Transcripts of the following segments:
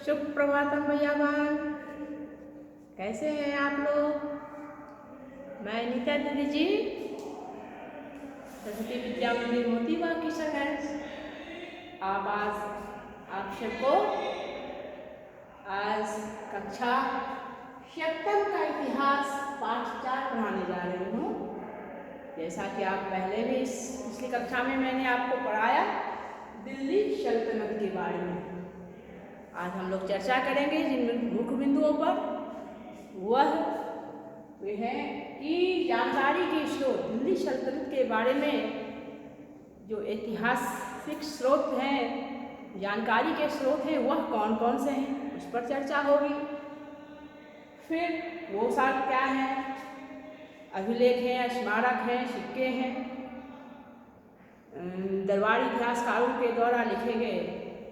सुप्रभातम भैया बहन, कैसे हैं आप लोग। मैं नीता दीदी जी सरस्वती विद्या मंदिर मोतीबाग की सरकार आज आप सबको आज कक्षा 7 का इतिहास पाठ 4 पढ़ाने जा रही हूँ। जैसा कि आप पहले भी पिछली कक्षा में मैंने आपको पढ़ाया दिल्ली सल्तनत के बारे में। आज हम लोग चर्चा करेंगे जिन मुख्य बिंदुओं पर वह है कि जानकारी के स्रोत दिल्ली सल्तनत के बारे में जो ऐतिहासिक स्रोत हैं, जानकारी के स्रोत हैं, वह कौन कौन से हैं उस पर चर्चा होगी। फिर वो सब क्या हैं, अभिलेख हैं, स्मारक हैं, सिक्के हैं, दरबारी इतिहासकारों के द्वारा लिखे गए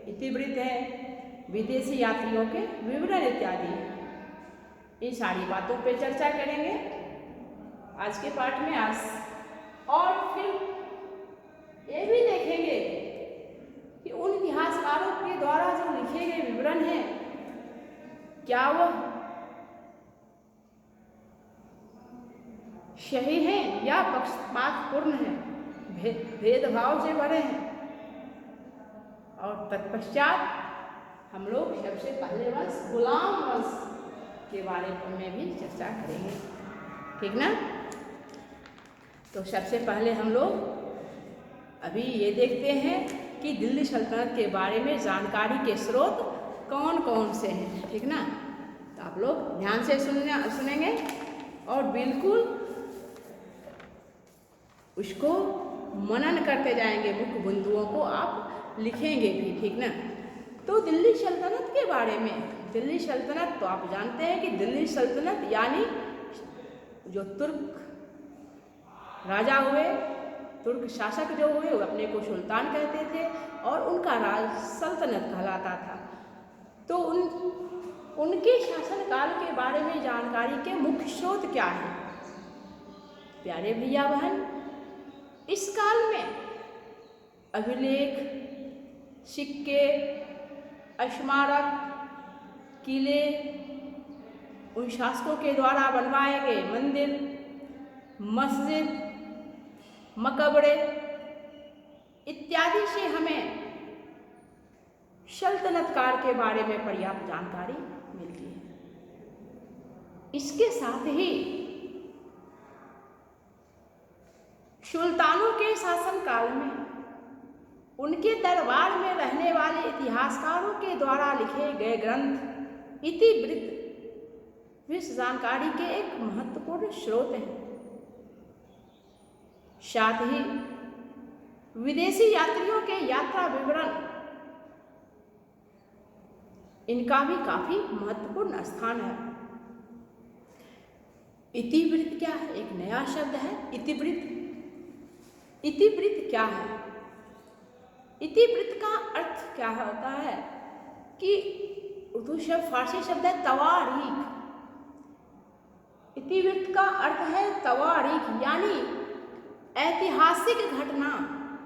इतिवृत्त हैं, विदेशी यात्रियों के विवरण इत्यादि, इन सारी बातों पे चर्चा करेंगे आज के पाठ में। और फिर ये भी देखेंगे कि उन इतिहासकारों के द्वारा जो लिखे गए विवरण हैं क्या वह सही हैं या पक्षपातपूर्ण हैं, भेदभाव से भरे हैं। और तत्पश्चात हम लोग सबसे पहले गुलाम वंश के बारे में भी चर्चा करेंगे, ठीक ना। तो सबसे पहले हम लोग अभी ये देखते हैं कि दिल्ली सल्तनत के बारे में जानकारी के स्रोत कौन कौन से हैं, ठीक ना। तो आप लोग ध्यान से सुनेंगे और बिल्कुल उसको मनन करते जाएंगे, मुख्य बिंदुओं को आप लिखेंगे भी, ठीक ना। तो दिल्ली सल्तनत के बारे में, दिल्ली सल्तनत तो आप जानते हैं कि दिल्ली सल्तनत यानी जो तुर्क राजा हुए, तुर्क शासक जो हुए, वो अपने को सुल्तान कहते थे और उनका राज सल्तनत कहलाता था। तो उनके शासनकाल के बारे में जानकारी के मुख्य स्रोत क्या है प्यारे भैया बहन। इस काल में अभिलेख, सिक्के, स्मारक, किले, उन शासकों के द्वारा बनवाए गए मंदिर, मस्जिद, मकबरे इत्यादि से हमें सल्तनत काल के बारे में पर्याप्त जानकारी मिलती है। इसके साथ ही सुल्तानों के शासनकाल में उनके दरबार में रहने वाले इतिहासकारों के द्वारा लिखे गए ग्रंथ इतिवृत्त विश्व जानकारी के एक महत्वपूर्ण स्रोत हैं। साथ ही विदेशी यात्रियों के यात्रा विवरण, इनका भी काफी महत्वपूर्ण स्थान है। इतिवृत्त क्या है? एक नया शब्द है इतिवृत्त। इतिवृत्त क्या है? इतिवृत्त का अर्थ क्या होता है कि उर्दू शब्द, फारसी शब्द है तवारीख। इतिवृत्त का अर्थ है तवारीख, यानी ऐतिहासिक घटना,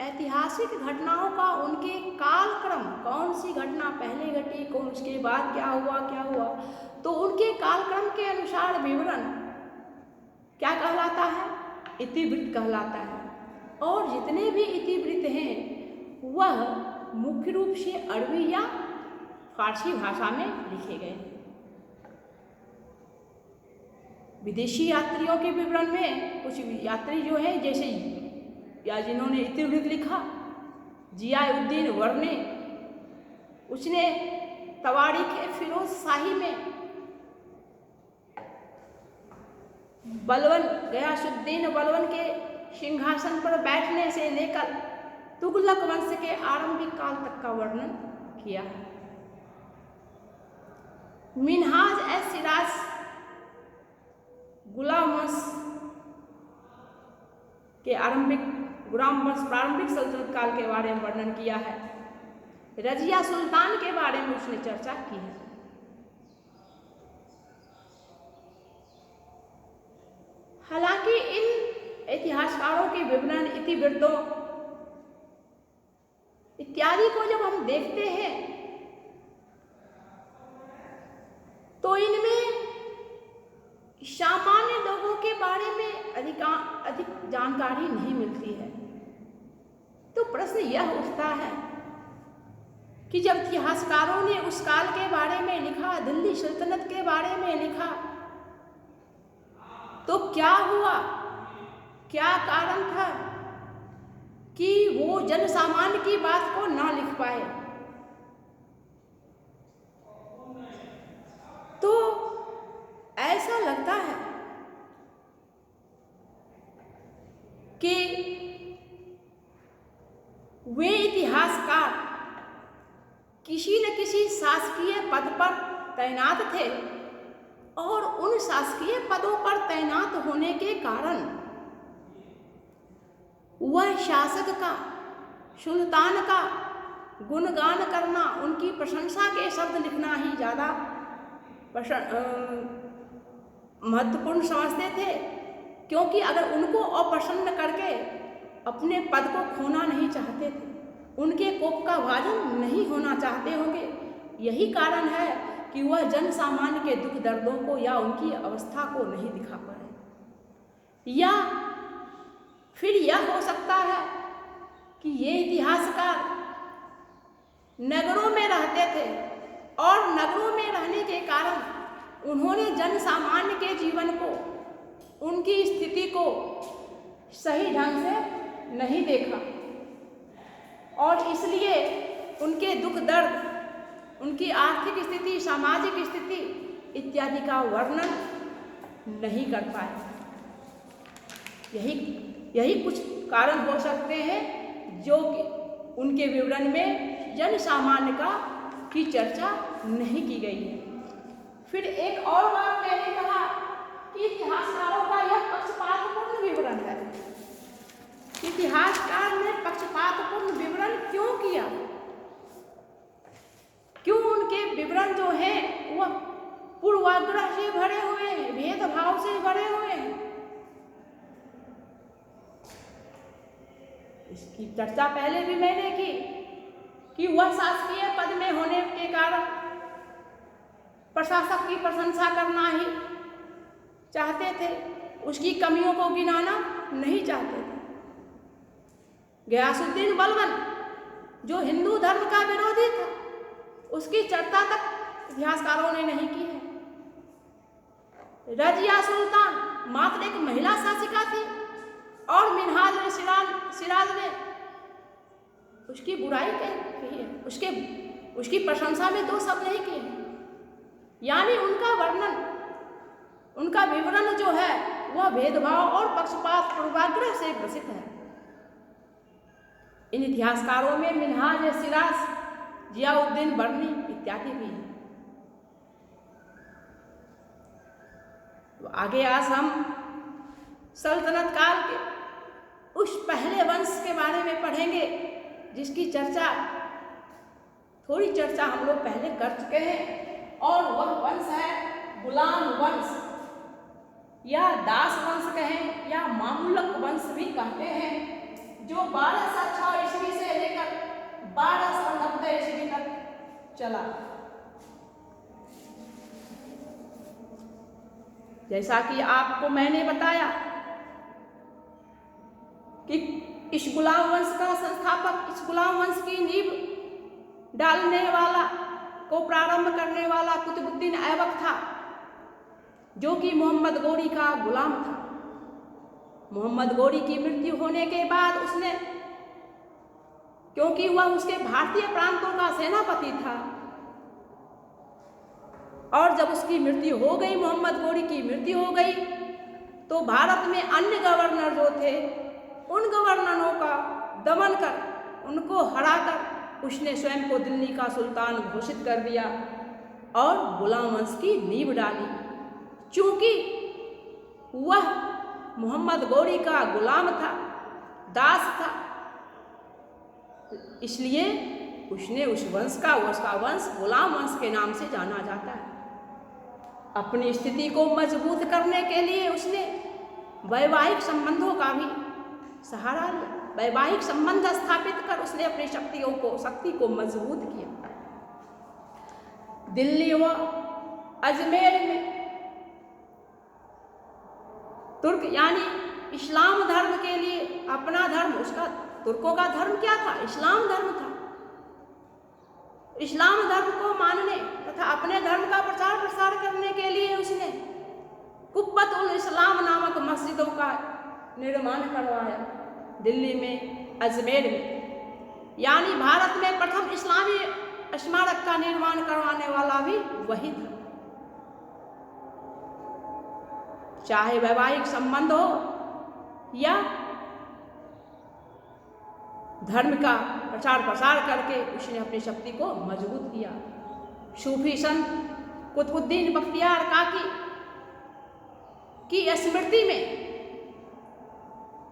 ऐतिहासिक घटनाओं का उनके कालक्रम, कौन सी घटना पहले घटी, कौन उसके बाद क्या हुआ, तो उनके कालक्रम के अनुसार विवरण क्या कहलाता है? इतिवृत्त कहलाता है। और जितने भी इतिवृत्त हैं वह मुख्य रूप से अरबी या फारसी भाषा में लिखे गए। विदेशी यात्रियों के विवरण में कुछ यात्री जो है, जैसे या जिन्होंने इतिवृत्त लिखा, जियाउद्दीन वर्ने, उसने तवारीख फिरोज शाही में बलबन, गयासुद्दीन बलबन के सिंहासन पर बैठने से लेकर तुगलक वंश के आरंभिक काल तक का वर्णन किया है। मिन्हाज सिराज गुलाम वंश के प्रारंभिक सल्तनत काल के बारे में वर्णन किया है। रजिया सुल्तान के बारे में उसने चर्चा की है। हालांकि इन इतिहासकारों के विवरण, इतिवृत्तों इत्यादि को जब हम देखते हैं तो इनमें सामान्य लोगों के बारे में अधिक जानकारी नहीं मिलती है। तो प्रश्न यह उठता है कि जब इतिहासकारों ने उस काल के बारे में लिखा, दिल्ली सल्तनत के बारे में लिखा, तो क्या हुआ, क्या कारण था कि वो जन सामान्य की बात को ना लिख पाए। तो ऐसा लगता है कि वे इतिहासकार किसी न किसी शासकीय पद पर तैनात थे और उन शासकीय पदों पर तैनात होने के कारण वह शासक का, सुल्तान का गुणगान करना, उनकी प्रशंसा के शब्द लिखना ही ज़्यादा महत्वपूर्ण समझते थे, क्योंकि अगर उनको अप्रसन्न करके अपने पद को खोना नहीं चाहते थे, उनके कोप का भाजन नहीं होना चाहते होंगे। यही कारण है कि वह जन सामान्य के दुख दर्दों को या उनकी अवस्था को नहीं दिखा पाए। या फिर यह हो सकता है कि ये इतिहासकार नगरों में रहते थे और नगरों में रहने के कारण उन्होंने जन सामान्य के जीवन को, उनकी स्थिति को सही ढंग से नहीं देखा और इसलिए उनके दुख दर्द, उनकी आर्थिक स्थिति, सामाजिक स्थिति इत्यादि का वर्णन नहीं कर पाए। यही कुछ कारण हो सकते हैं जो कि उनके विवरण में जन सामान्य की चर्चा नहीं की गई है। फिर एक और बात मैंने कहा कि इतिहासकारों का यह पक्षपातपूर्ण विवरण है। इतिहासकार ने पक्षपातपूर्ण विवरण क्यों किया? क्यों उनके विवरण जो है वह पूर्वाग्रह से भरे हुए हैं, भेदभाव से भरे हुए हैं? इसकी चर्चा पहले भी मैंने की कि वह शासकीय पद में होने के कारण प्रशासक की प्रशंसा करना ही चाहते थे, उसकी कमियों को गिनाना नहीं चाहते थे। गयासुद्दीन बलबन जो हिंदू धर्म का विरोधी था, उसकी चर्चा तक इतिहासकारों ने नहीं की है। रजिया सुल्तान मात्र एक महिला शासिका थी और मिन्हाज सिराज ने उसकी बुराई कही है, उसकी प्रशंसा में दो शब्द नहीं किए। यानी उनका वर्णन, उनका विवरण जो है वह भेदभाव और पक्षपात, पूर्वाग्रह से ग्रसित है। इन इतिहासकारों में मिन्हाज सिराज, जियाउद्दीन बर्नी इत्यादि भी हैं। तो आगे आज हम सल्तनत काल के उस पहले वंश के बारे में पढ़ेंगे जिसकी थोड़ी चर्चा हम लोग पहले कर चुके हैं, और वह वंश है गुलाम वंश या दास वंश कहें या मामूलक वंश भी कहते हैं, जो 1206 ईस्वी से लेकर 1290 ईस्वी तक चला। जैसा कि आपको मैंने बताया कि इस गुलाम वंश का संस्थापक, इस गुलाम वंश की नींव डालने वाला, को प्रारंभ करने वाला कुतुबुद्दीन ऐबक था, जो कि मोहम्मद गौरी का गुलाम था। मोहम्मद गौरी की मृत्यु होने के बाद उसने, क्योंकि वह उसके भारतीय प्रांतों का सेनापति था, और जब उसकी मृत्यु हो गई, मोहम्मद गौरी की मृत्यु हो गई, तो भारत में अन्य गवर्नर जो थे, उन गवर्नरों का दमन कर, उनको हराकर उसने स्वयं को दिल्ली का सुल्तान घोषित कर दिया और गुलाम वंश की नींव डाली। चूंकि वह मोहम्मद गौरी का गुलाम था, दास था, इसलिए उसने उसका वंश गुलाम वंश के नाम से जाना जाता है। अपनी स्थिति को मजबूत करने के लिए उसने वैवाहिक संबंधों का भी सहारा लिया। वैवाहिक संबंध स्थापित कर उसने अपनी शक्ति को मजबूत किया। दिल्ली व अजमेर में तुर्क यानी इस्लाम धर्म के लिए अपना धर्म, उसका तुर्कों का धर्म क्या था? इस्लाम धर्म था। इस्लाम धर्म को मानने तथा अपने धर्म का प्रचार प्रसार करने के लिए उसने कुब्बत उल इस्लाम नामक मस्जिदों का निर्माण करवाया दिल्ली में, अजमेर में। यानी भारत में प्रथम इस्लामी स्मारक का निर्माण करवाने वाला भी वही था। चाहे वैवाहिक संबंध हो या धर्म का प्रचार प्रसार करके उसने अपनी शक्ति को मजबूत किया। सूफी संत कुतुबुद्दीन बख्तियार काकी की स्मृति में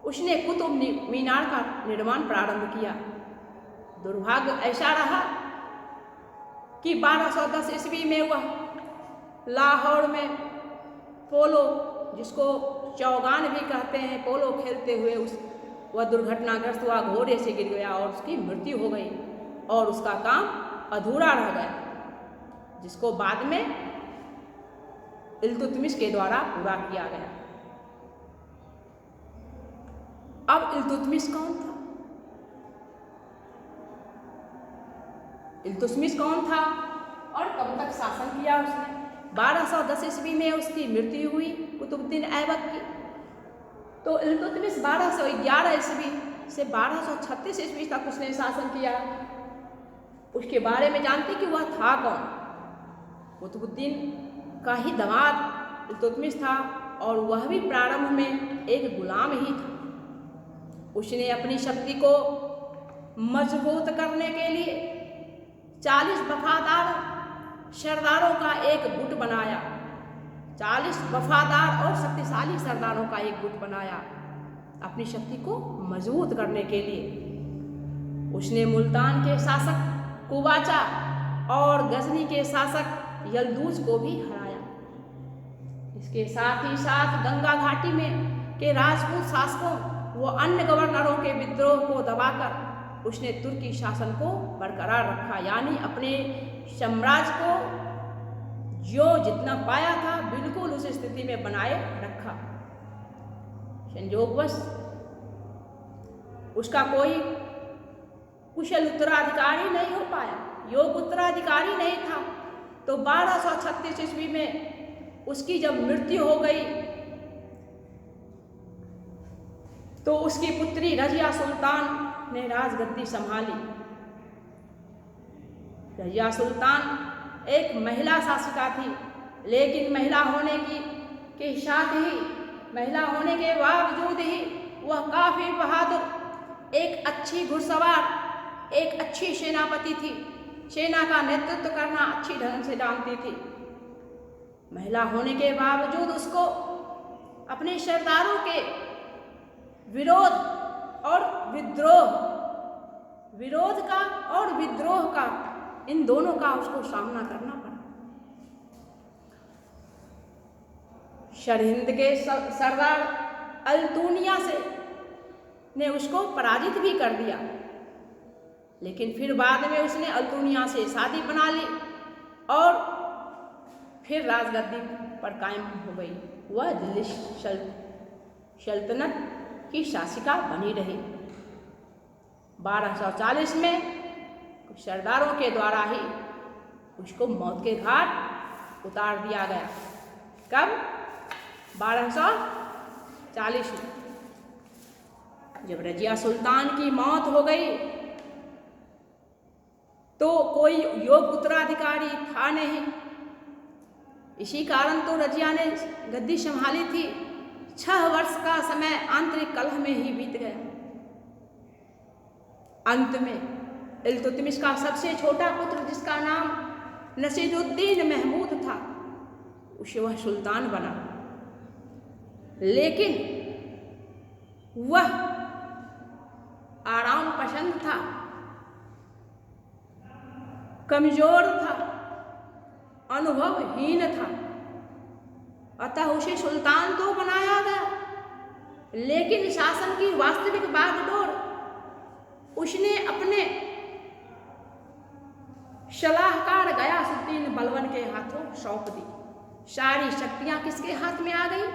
उसने कुतुब मीनार का निर्माण प्रारंभ किया। दुर्भाग्य ऐसा रहा कि 1210 ईस्वी में वह लाहौर में पोलो, जिसको चौगान भी कहते हैं, पोलो खेलते हुए वह दुर्घटनाग्रस्त हुआ, घोड़े से गिर गया और उसकी मृत्यु हो गई और उसका काम अधूरा रह गया, जिसको बाद में इल्तुतमिश के द्वारा पूरा किया गया। अब इल्तुतमिश कौन था? इल्तुतमिश कौन था और कब तक शासन किया उसने? 1210 ईस्वी में उसकी मृत्यु हुई कुतुबुद्दीन ऐबक की। तो इल्तुतमिश 1211 ईस्वी से 1236 ईस्वी तक उसने शासन किया। उसके बारे में जानते कि वह था कौन? कुतुबुद्दीन का ही दामाद इल्तुतमिश था और वह भी प्रारंभ में एक गुलाम ही था। उसने अपनी शक्ति को मजबूत करने के लिए 40 वफादार सरदारों का एक गुट बनाया। 40 वफादार और शक्तिशाली सरदारों का एक गुट बनाया अपनी शक्ति को मजबूत करने के लिए। उसने मुल्तान के शासक कुबाचा और गजनी के शासक यलदूज को भी हराया। इसके साथ ही साथ गंगा घाटी में के राजपूत शासकों व अन्य गवर्नरों के विद्रोह को दबाकर उसने तुर्की शासन को बरकरार रखा। यानी अपने साम्राज्य को जो जितना पाया था बिल्कुल उस स्थिति में बनाए रखा। संयोगवश उसका कोई कुशल उत्तराधिकारी नहीं हो पाया, योग्य उत्तराधिकारी नहीं था। तो 1236 ईस्वी में उसकी जब मृत्यु हो गई तो उसकी पुत्री रजिया सुल्तान ने राजगद्दी संभाली। रजिया सुल्तान एक महिला शासिका थी, लेकिन महिला होने के बावजूद ही वह काफी बहादुर, एक अच्छी घुड़सवार, एक अच्छी सेनापति थी। सेना का नेतृत्व करना अच्छी ढंग से जानती थी। महिला होने के बावजूद उसको अपने सरदारों के विरोध का और विद्रोह का, इन दोनों का उसको सामना करना पड़ा। सरहिंद के सरदार अल्तुनिया ने उसको पराजित भी कर दिया, लेकिन फिर बाद में उसने अल्तुनिया से शादी बना ली और फिर राजगद्दी पर कायम हो गई। वह दिल्ली सल्तनत की शासिका बनी रही। 1240 में सरदारों के द्वारा ही उसको मौत के घाट उतार दिया गया। कब? 1240 में। जब रजिया सुल्तान की मौत हो गई तो कोई योग्य उत्तराधिकारी था नहीं। इसी कारण तो रजिया ने गद्दी संभाली थी। 6 वर्ष का समय आंतरिक कलह में ही बीत गया। अंत में इल्तुतमिश का सबसे छोटा पुत्र, जिसका नाम नसीरुद्दीन महमूद था, उसे वह सुल्तान बना। लेकिन वह आराम पसंद था, कमजोर था, अनुभवहीन था। अतः उसे सुल्तान तो बनाया गया, लेकिन शासन की वास्तविक बागडोर उसने अपने सलाहकार गयासुद्दीन बलबन के हाथों सौंप दी। सारी शक्तियाँ किसके हाथ में आ गई?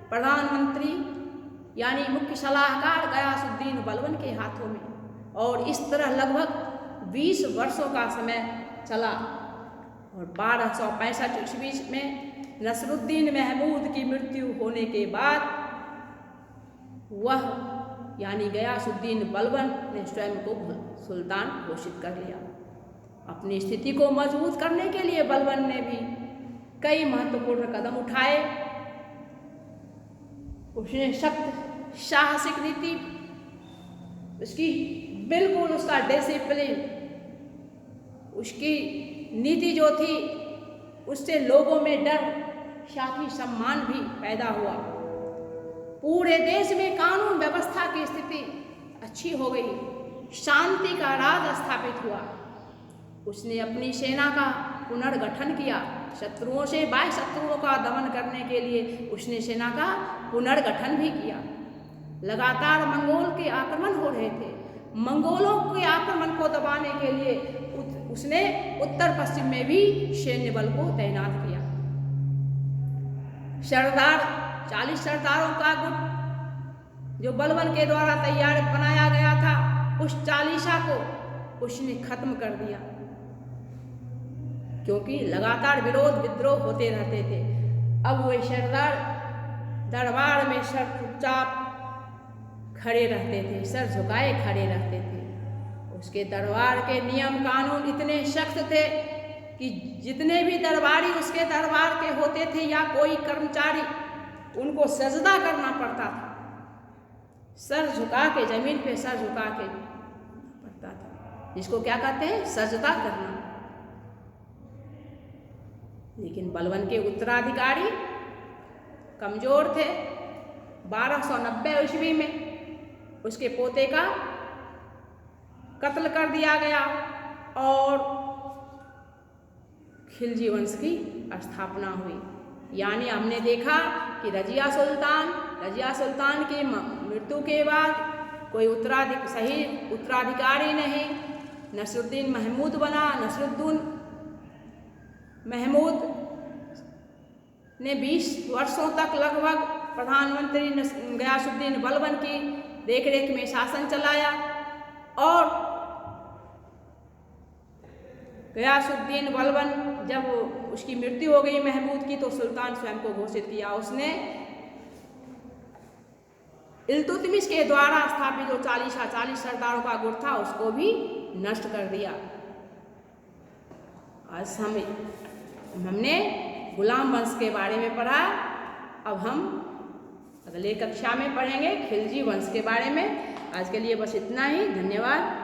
प्रधानमंत्री यानी मुख्य सलाहकार गयासुद्दीन बलबन के हाथों में। और इस तरह लगभग 20 वर्षों का समय चला और 1265 ईस्वी में नसरुद्दीन महमूद की मृत्यु होने के बाद वह यानी गयासुद्दीन बलबन ने स्वयं को सुल्तान घोषित कर लिया। अपनी स्थिति को मजबूत करने के लिए बलबन ने भी कई महत्वपूर्ण कदम उठाए। उसने सख्त साहसिक नीति, उसकी बिल्कुल उसका डिसिप्लिन, उसकी नीति जो थी उससे लोगों में डर साथ ही सम्मान भी पैदा हुआ। पूरे देश में कानून व्यवस्था की स्थिति अच्छी हो गई, शांति का राज स्थापित हुआ। उसने अपनी सेना का पुनर्गठन किया। शत्रुओं से बाह्य शत्रुओं का दमन करने के लिए उसने सेना का पुनर्गठन भी किया। लगातार मंगोल के आक्रमण हो रहे थे। मंगोलों के आक्रमण को दबाने के लिए उसने उत्तर पश्चिम में भी सैन्य बल को तैनात किया। सरदार 40 सरदारों का गुट जो बलबन के द्वारा तैयार बनाया गया था, उस 40 को उसने खत्म कर दिया, क्योंकि लगातार विरोध विद्रोह होते रहते थे। अब वे सरदार दरबार में सर चुपचाप खड़े रहते थे, सर झुकाए खड़े रहते थे। उसके दरबार के नियम कानून इतने सख्त थे कि जितने भी दरबारी उसके दरबार के होते थे या कोई कर्मचारी, उनको सजदा करना पड़ता था। सर झुका के, जमीन पे सर झुका के पड़ता था, जिसको क्या कहते हैं, सजदा करना। लेकिन बलबन के उत्तराधिकारी कमजोर थे। 1290 ईस्वी में उसके पोते का कत्ल कर दिया गया और खिलजी वंश की स्थापना हुई। यानी हमने देखा कि रजिया सुल्तान की मृत्यु के बाद कोई सही उत्तराधिकारी नहीं, नसरुद्दीन महमूद बना। नसरुद्दीन महमूद ने 20 वर्षों तक लगभग प्रधानमंत्री गयासुद्दीन बलबन की देखरेख में शासन चलाया और गयासुद्दीन बलबन जब उसकी मृत्यु हो गई महमूद की, तो सुल्तान स्वयं को घोषित किया। उसने इल्तुतमिश के द्वारा स्थापित जो 40 सरदारों का गुट था उसको भी नष्ट कर दिया। आज हमने गुलाम वंश के बारे में पढ़ा। अब हम अगले कक्षा में पढ़ेंगे खिलजी वंश के बारे में। आज के लिए बस इतना ही। धन्यवाद।